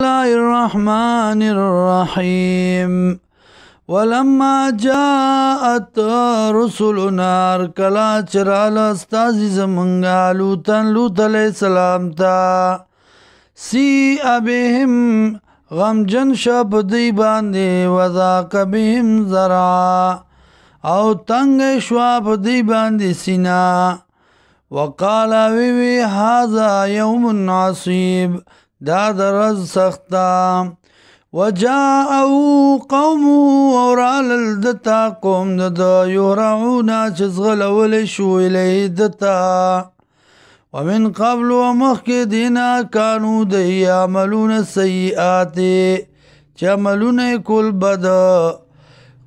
الله الرحمن الرحيم ولما جاءت رسلنا کلا چرال استازی زمنگا لوط علیہ السلام تا سی بهم غمجن شب دی باندې وذاق بهم زرع او تنگ شواب دی باندې سینا وقال وی هذا يوم عصيب دا درز سختا وجاءه قومه ورال الدتا قوم ددا يهرعون چزغل ولشو إليه دتا ومن قبل ومخك دينا كانوا دي يعملون السيئات چعملون كل بدا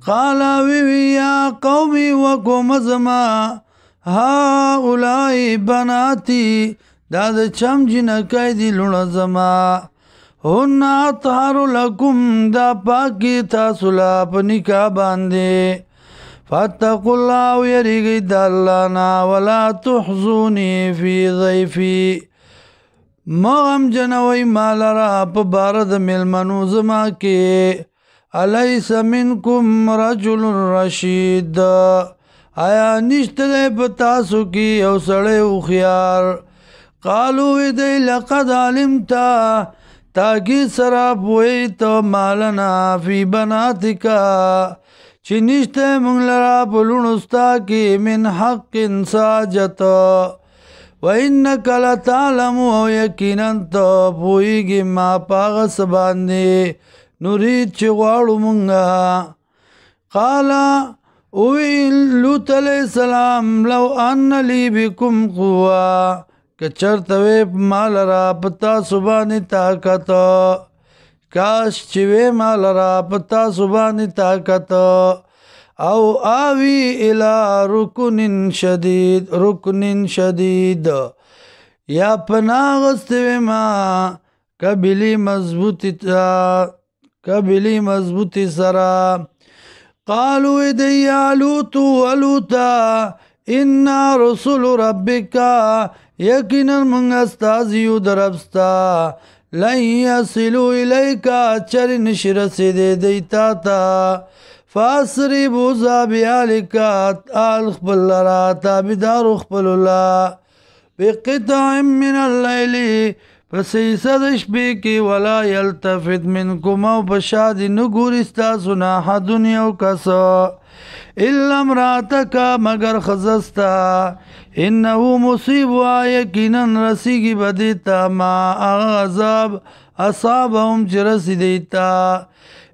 قال وی يا قومي وقوم زما هؤلاء بناتي دا د چم جنکای دی لونه زما هن اطهر لکم دا پاکی تاسو لا په نکاح باندې فاتقوا الله ويرګي د الله نا ولا تحزوني في ضيفي مغم جنوي مال را په بار د ملمنو زما کې الیس منکم رجل رشید آیا نشته په تاسو کې او سړی او خيار قالوا دی لقد علمتا تاکی سراب وی تو مالنا فی بناتکا چی نشتے منگ لرا پلونستا کی من حق ساجت و انکا لتعلم و یقیناً تو پوئیگی ما پاغس باندی نورید چی غوارو منگا قالا اوی لوط علیہ السلام لو ان لی بکم قوا که چرتوی مال را پتا سبانی طاقت کاش چوی مال را پتا سبانی طاقت او آوی الى رکن شدید یا پناغستوی ما کبلی مضبوطی سرا قالوا دی لوطا انا رسول ربکا یقینا من استازیو دربستا لن یصلو الیکا چر نشر سیده دیتا تا فاسری بوزا بیالکا آل خبل لرا تابدار خبل اللہ بقطع من اللیلی فسیسدش بیکی ولا یلتفت منکم او بشادی نگور استاسونا حدن یو کسا الا امراتکا مگر خزستا انہو مصیب یقینا رسیگی بدیتا ما عذاب اصابهم چرسی دیتا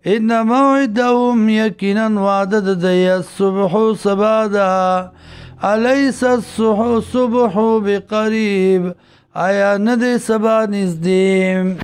ان موعدهم یقینا وعدد دی الصبح سبادا علیس الصبح بقریب آیا ندی سبا نزدیم